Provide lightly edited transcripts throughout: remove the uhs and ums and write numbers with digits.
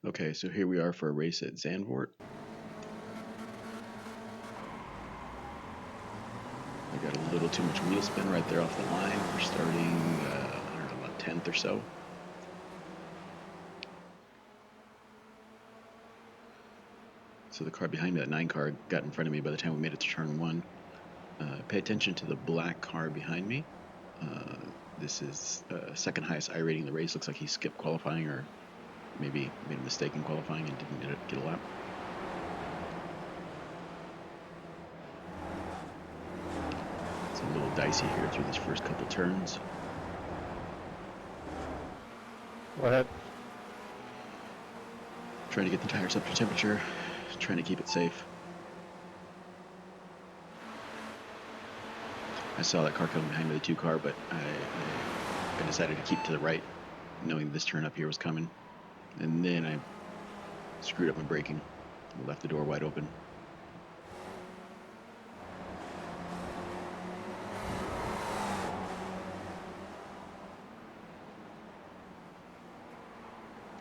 Okay, so here we are for a race at Zandvoort. I got a little too much wheel spin right there off the line. We're starting, I don't know, about 10th or so. So the car behind me, that 9 car, got in front of me by the time we made it to turn 1. Pay attention to the black car behind me. This is second highest I rating in the race. Looks like he skipped qualifying or maybe made a mistake in qualifying and didn't get a lap. It's a little dicey here through these first couple turns. Go ahead. Trying to get the tires up to temperature, trying to keep it safe. I saw that car coming behind me, the 2 car, but I decided to keep to the right, knowing this turn up here was coming. And then I screwed up my braking, left the door wide open.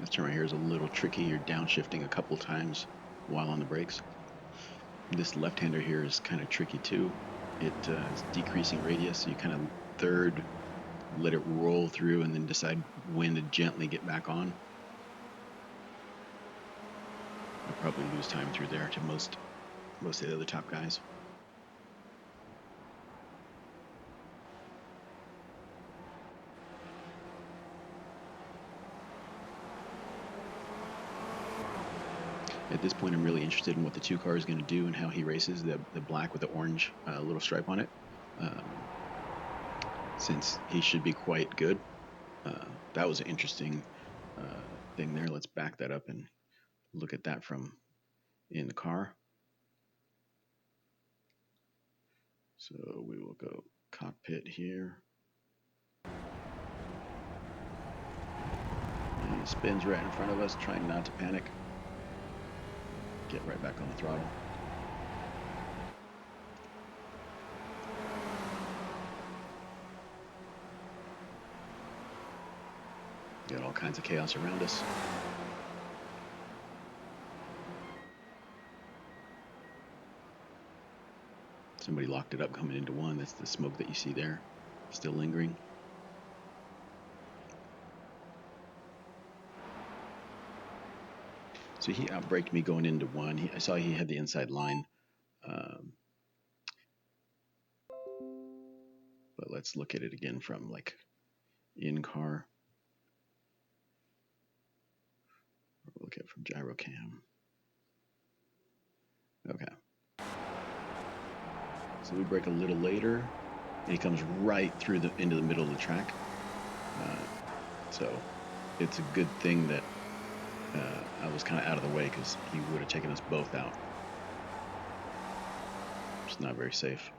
This turn right here is a little tricky. You're downshifting a couple times while on the brakes. This left-hander here is kind of tricky too. It is decreasing radius, so you kind of third, let it roll through, and then decide when to gently get back on. I'll probably lose time through there to most of the other top guys. At this point, I'm really interested in what the 2 car is going to do and how he races, the black with the orange little stripe on it, since he should be quite good. That was an interesting thing there. Let's back that up and look at that from in the car. So we will go cockpit here. He spins right in front of us, trying not to panic. Get right back on the throttle. Got all kinds of chaos around us. Somebody locked it up coming into 1. That's the smoke that you see there, still lingering. So he outbraked me going into 1. I saw he had the inside line. But let's look at it again from like in car. We'll look at it from gyro cam. Okay. So we brake a little later, and he comes right through into the middle of the track. So it's a good thing that I was kind of out of the way, because he would have taken us both out. It's not very safe.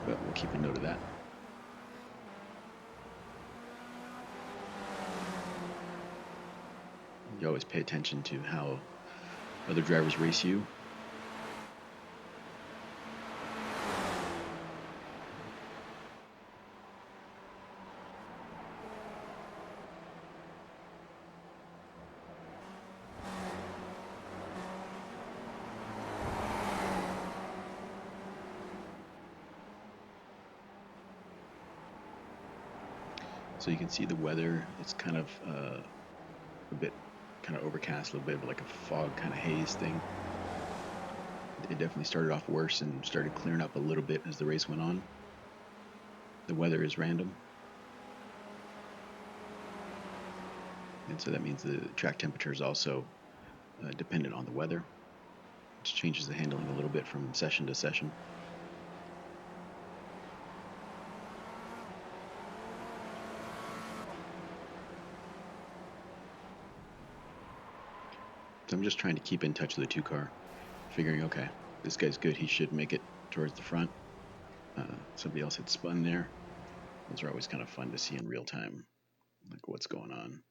But we'll keep a note of that. You always pay attention to how other drivers race you. So you can see the weather. It's kind of a bit kind of overcast, a little bit of like a fog kind of haze thing. It definitely started off worse and started clearing up a little bit as the race went on. The weather is random, and so that means the track temperature is also dependent on the weather, which changes the handling a little bit from session to session. So I'm just trying to keep in touch with the 2 car, figuring, okay, this guy's good, he should make it towards the front. Somebody else had spun there. Those are always kind of fun to see in real time, like what's going on.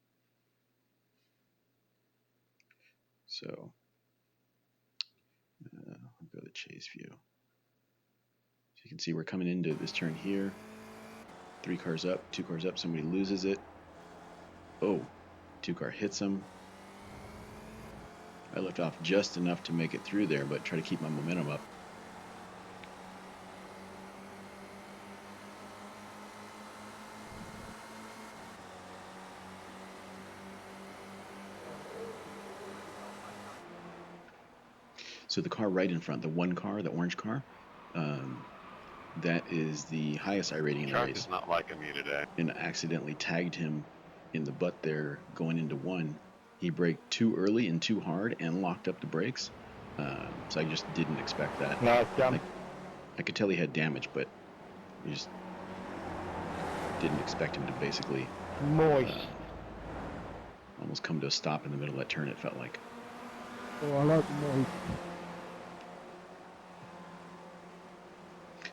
So I'll go to chase view. So you can see we're coming into this turn here. 3 cars up, 2 cars up, somebody loses it. Oh, 2 car hits him. I left off just enough to make it through there, but try to keep my momentum up. So the car right in front, the 1 car, the orange car, that is the highest iRating in the race. Truck is not liking me today. And I accidentally tagged him in the butt there going into 1. He braked too early and too hard and locked up the brakes. So I just didn't expect that. Nice jump. Like, I could tell he had damage, but I just didn't expect him to basically almost come to a stop in the middle of that turn, it felt like. Oh, I like the noise.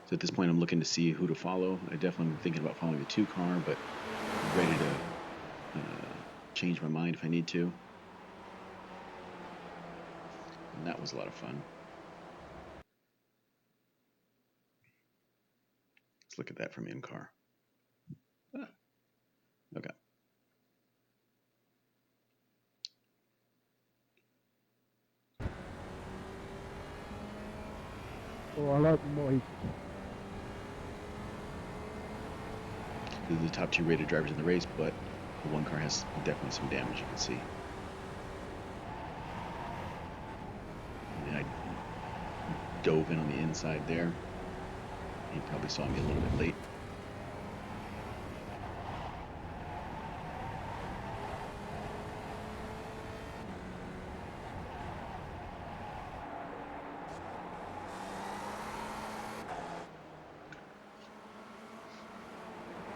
So at this point, I'm looking to see who to follow. I definitely am thinking about following the 2 car, but I'm ready to change my mind if I need to. And that was a lot of fun. Let's look at that from in car. Okay. Oh, I like the noise. These are the top 2 rated drivers in the race, but the 1 car has definitely some damage, you can see. And I dove in on the inside there. He probably saw me a little bit late.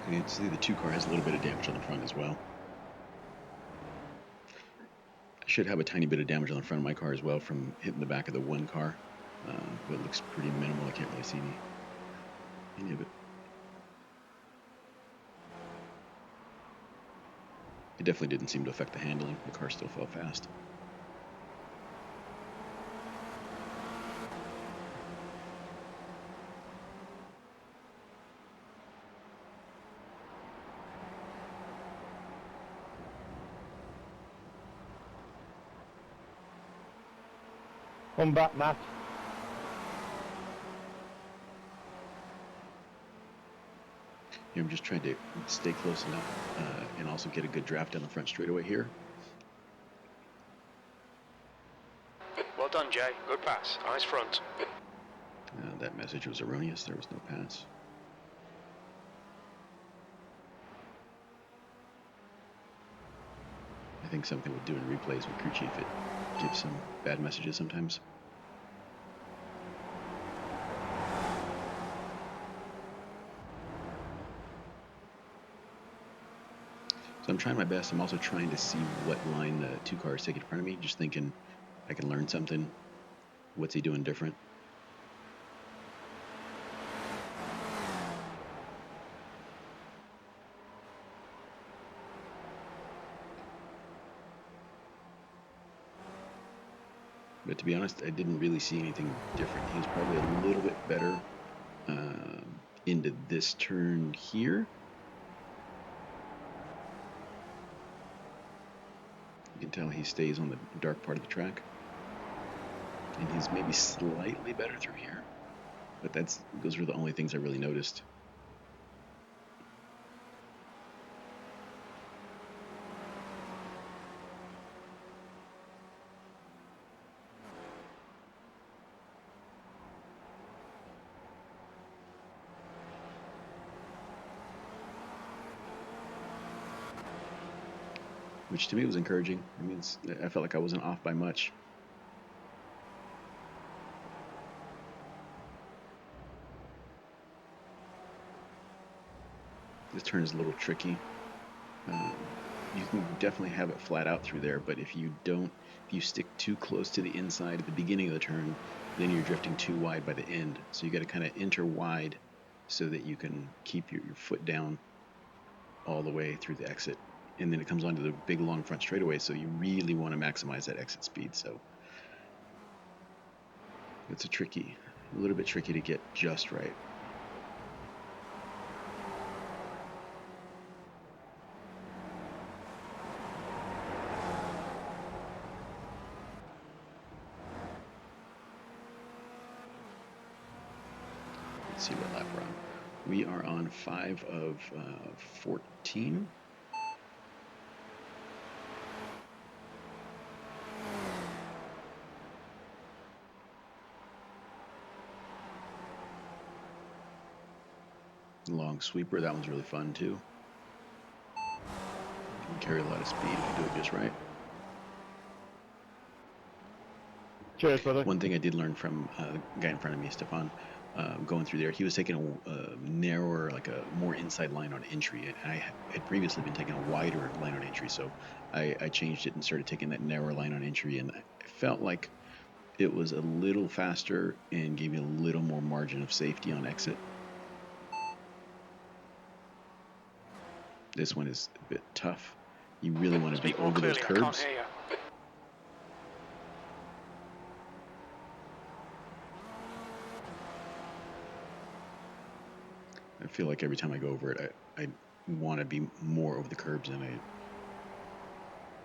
You can see the 2 car has a little bit of damage on the front as well. I should have a tiny bit of damage on the front of my car as well from hitting the back of the 1 car. But it looks pretty minimal. I can't really see any of it. It definitely didn't seem to affect the handling. The car still fell fast. Come back, Matt. Here, I'm just trying to stay close enough and also get a good draft down the front straightaway here. Well done, Jay. Good pass. Eyes front. That message was erroneous. There was no pass. I think something with doing replays with crew chief, it gives some bad messages sometimes. So I'm trying my best. I'm also trying to see what line the 2 cars take in front of me, just thinking I can learn something. What's he doing different? But to be honest, I didn't really see anything different. He was probably a little bit better into this turn here. You can tell he stays on the dark part of the track. And he's maybe slightly better through here. But those were the only things I really noticed. Which to me was encouraging. I mean, I felt like I wasn't off by much. This turn is a little tricky. You can definitely have it flat out through there, but if you stick too close to the inside at the beginning of the turn, then you're drifting too wide by the end. So you got to kind of enter wide so that you can keep your foot down all the way through the exit. And then it comes onto the big long front straightaway, so you really want to maximize that exit speed. So it's a little bit tricky to get just right. Let's see what lap we're on. We are on 5 of 14. Long sweeper, that one's really fun too. You can carry a lot of speed if you do it just right. Cheers, brother. One thing I did learn from the guy in front of me, Stefan, going through there, he was taking a narrower, like a more inside line on entry. And I had previously been taking a wider line on entry, so I changed it and started taking that narrower line on entry, and I felt like it was a little faster and gave me a little more margin of safety on exit. This one is a bit tough. You really want to be Speak more over those clearly, I can't curbs. hear you. I feel like every time I go over it, I want to be more over the curbs, and I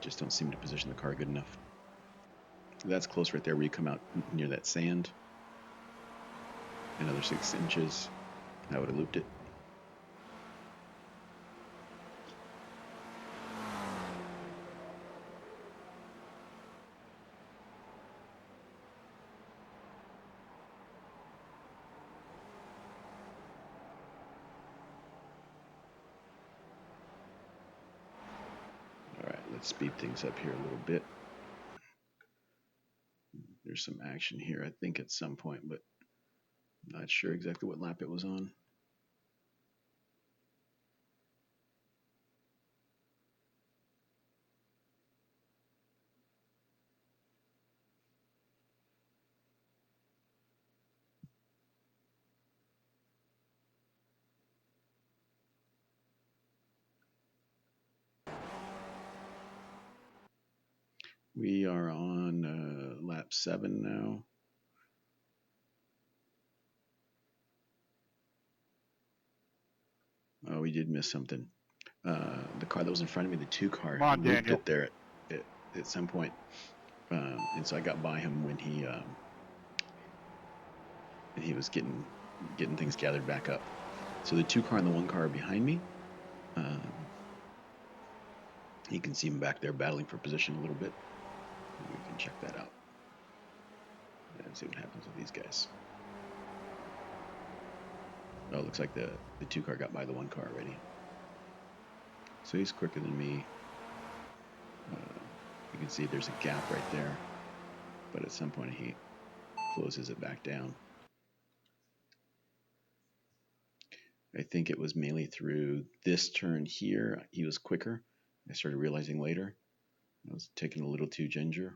just don't seem to position the car good enough. That's close right there where you come out near that sand. Another 6 inches. I would have looped it. All right, let's speed things up here a little bit. There's some action here, I think, at some point, but I'm not sure exactly what lap it was on. We are on lap 7 now. Oh, we did miss something. The car that was in front of me, the 2 car, Come on, looped Daniel. it there at some point. And so I got by him when he was getting things gathered back up. So the 2 car and the 1 car behind me, you can see him back there battling for position a little bit. We can check that out and see what happens with these guys. Oh, it looks like the 2 car got by the 1 car already. So he's quicker than me. You can see there's a gap right there, but at some point he closes it back down. I think it was mainly through this turn here. He was quicker. I started realizing later I was taking a little too ginger.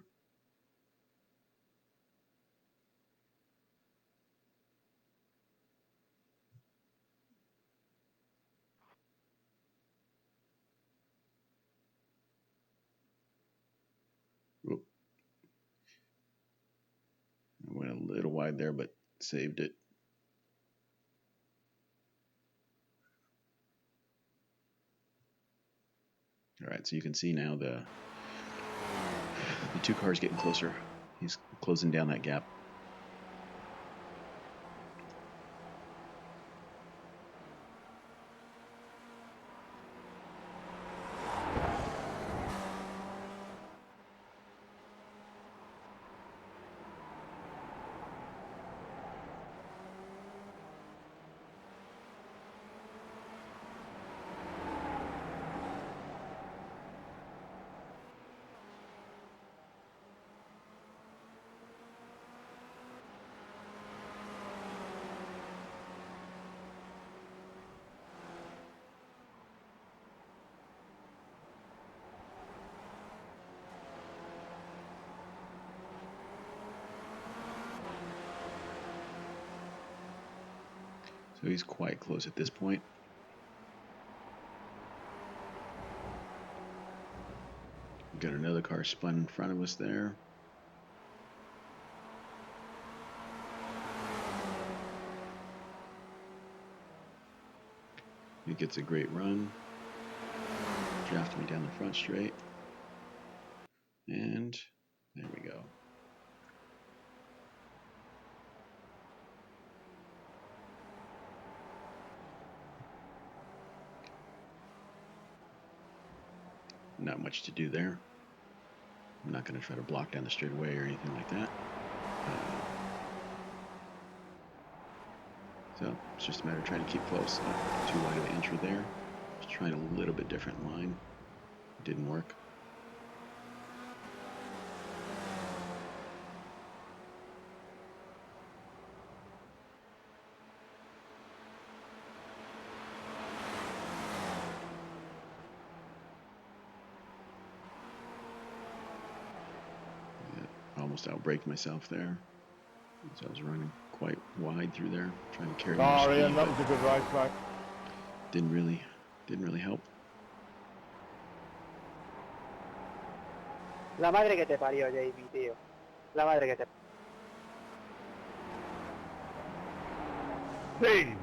Whoop. I went a little wide there, but saved it. All right, so you can see now the 2 cars getting closer. He's closing down that gap. So he's quite close at this point. We've got another car spun in front of us there. He gets a great run. Drafting me down the front straight. And there we go. not much to do there. I'm not going to try to block down the straightaway or anything like that. So it's just a matter of trying to keep close. Not too wide of an entry there. Just trying a little bit different line. Didn't work. Almost outbraked myself there. So I was running quite wide through there, trying to carry more Oh, speed, Ian, that but was a good race back. didn't really help. La madre que te parió, JB, tío. La madre que te... Hey!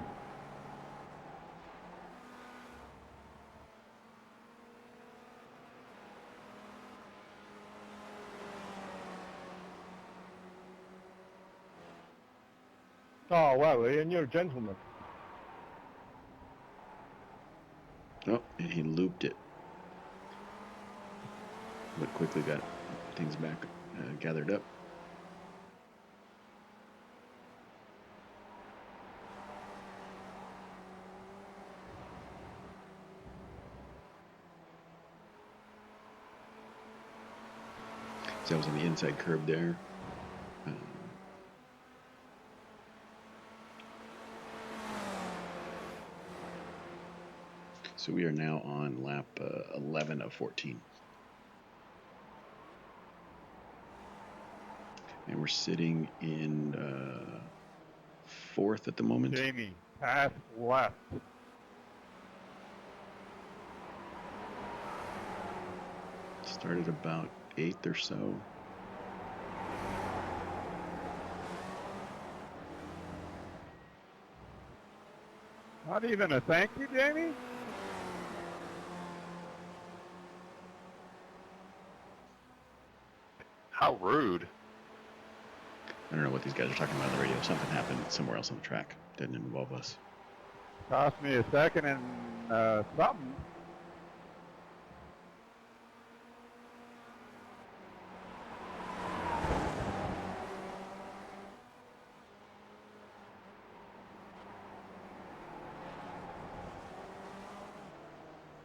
Oh, wow, Ian, you're a gentleman. Oh, and he looped it. But quickly got things back gathered up. So I was on the inside curb there. So we are now on lap 11 of 14. And we're sitting in fourth at the moment. Jamie, pass left. Started about 8th or so. Not even a thank you, Jamie? How rude. I don't know what these guys are talking about on the radio. Something happened somewhere else on the track. Didn't involve us. Cost me a second and something.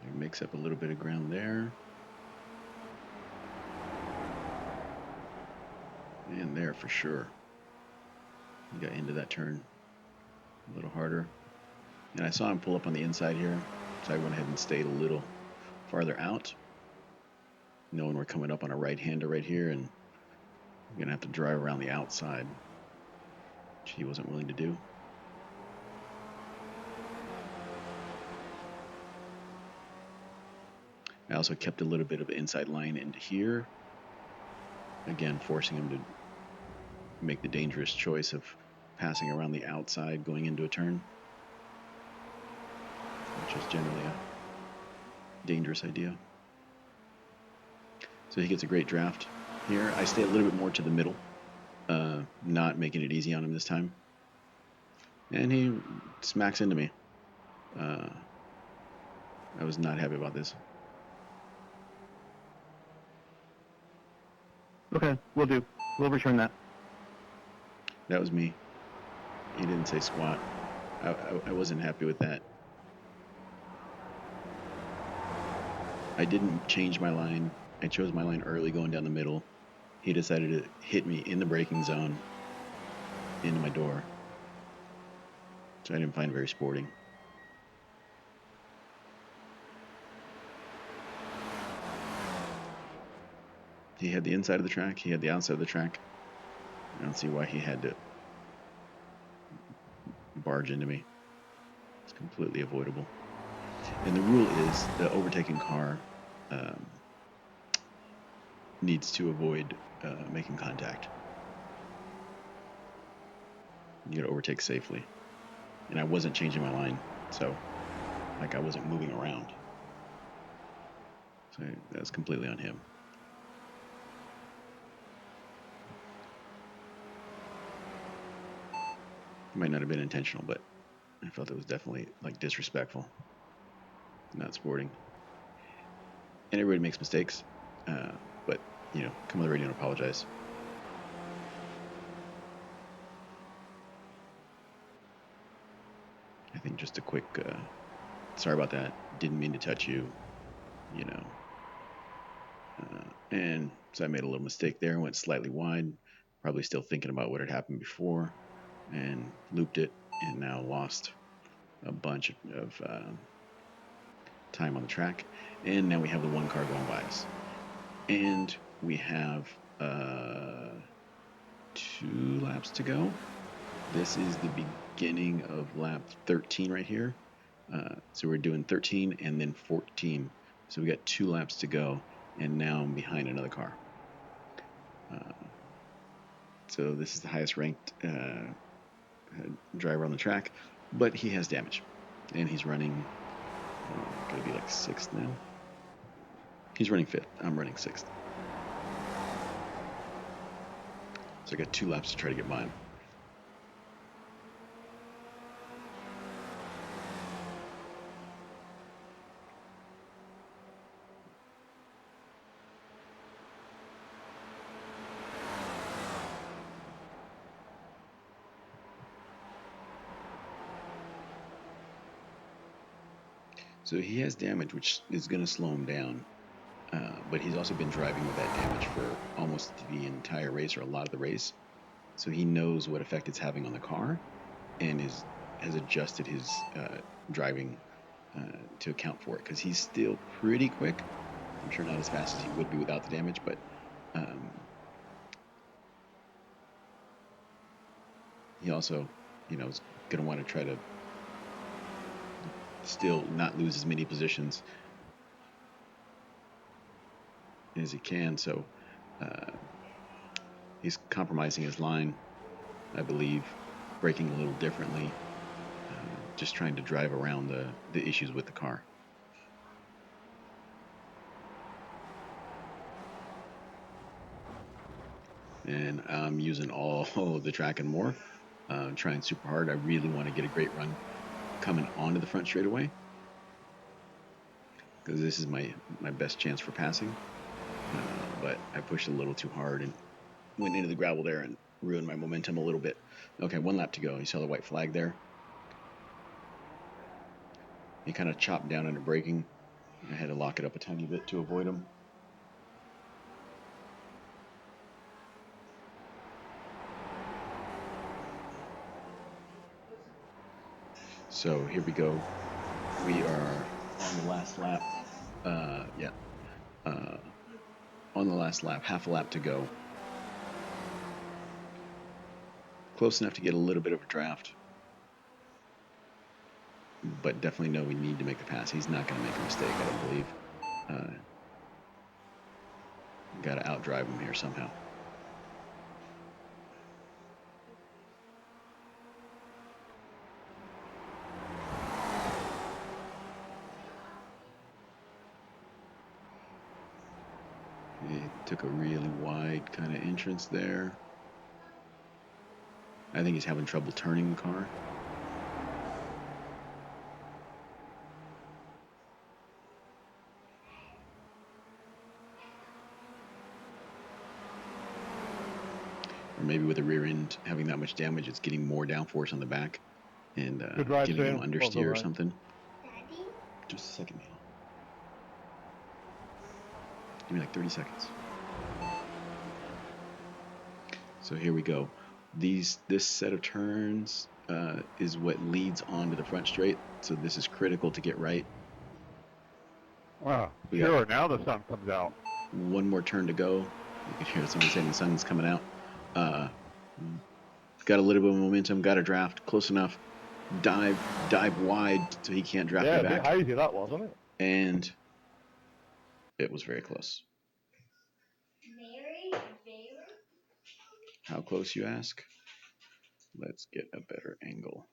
It makes up a little bit of ground there. And there for sure. He got into that turn a little harder. And I saw him pull up on the inside here. So I went ahead and stayed a little farther out. Knowing we're coming up on a right-hander right here. And I'm going to have to drive around the outside. Which he wasn't willing to do. I also kept a little bit of inside line into here. Again, forcing him to make the dangerous choice of passing around the outside going into a turn, which is generally a dangerous idea. So he gets a great draft here. I stay a little bit more to the middle, not making it easy on him this time. And he smacks into me. I was not happy about this. Okay, we'll do. We'll return that. That was me. He didn't say squat. I wasn't happy with that. I didn't change my line. I chose my line early going down the middle. He decided to hit me in the braking zone into my door. So I didn't find it very sporting. He had the inside of the track. He had the outside of the track. I don't see why he had to barge into me. It's completely avoidable. And the rule is the overtaking car needs to avoid making contact. You gotta overtake safely. And I wasn't changing my line, so like I wasn't moving around. So that's completely on him. It might not have been intentional, but I felt it was definitely like disrespectful. Not sporting. and everybody makes mistakes, but come on the radio and apologize. I think just a quick sorry about that, didn't mean to touch you, and so I made a little mistake there, went slightly wide, probably still thinking about what had happened before, and looped it, and now lost a bunch of time on the track. And now we have the one car going by us, and we have 2 laps to go. This is the beginning of lap 13 right here. So we're doing 13 and then 14. So we got 2 laps to go, and now I'm behind another car. So this is the highest ranked driver on the track, but he has damage, and he's running. Gonna be like 6th now. He's running 5th. I'm running 6th. So I got 2 laps to try to get by him. So he has damage, which is going to slow him down. But he's also been driving with that damage for almost the entire race, or a lot of the race. So he knows what effect it's having on the car, and has adjusted his driving to account for it. Because he's still pretty quick. I'm sure not as fast as he would be without the damage, but he also, is going to want to try to still not lose as many positions as he can. So he's compromising his line, I believe, braking a little differently, just trying to drive around the issues with the car. And I'm using all the track and more, trying super hard. I really want to get a great run coming onto the front straightaway, because this is my best chance for passing. But I pushed a little too hard and went into the gravel there and ruined my momentum a little bit. Okay, 1 lap to go. You saw the white flag there? He kind of chopped down under braking. I had to lock it up a tiny bit to avoid him. So here we go. We are on the last lap. On the last lap, half a lap to go. Close enough to get a little bit of a draft, but definitely know we need to make the pass. He's not going to make a mistake, I don't believe. Got to outdrive him here somehow. He took a really wide kind of entrance there. I think he's having trouble turning the car. Or maybe with the rear end having that much damage, it's getting more downforce on the back and giving him understeer or something. Daddy? Just a second, Neil. Give me like 30 seconds. So here we go. This set of turns is what leads onto the front straight. So this is critical to get right. Wow, sure, now the sun comes out. 1 more turn to go. You can hear someone saying the sun's coming out. Got a little bit of momentum, got a draft, close enough. Dive wide so he can't draft me back. Yeah, how easy that was, wasn't it? And it was very close. Very. How close, you ask? Let's get a better angle.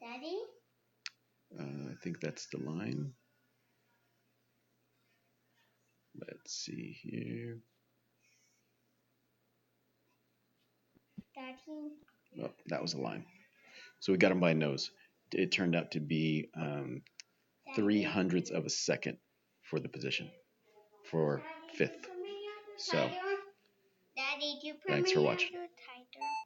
Daddy? I think that's the line. Let's see here. Daddy? Oh, that was the line. So we got him by a nose. It turned out to be 3/100ths of a second for the position, for 5th. So, Daddy, do you thanks for watching. tighter?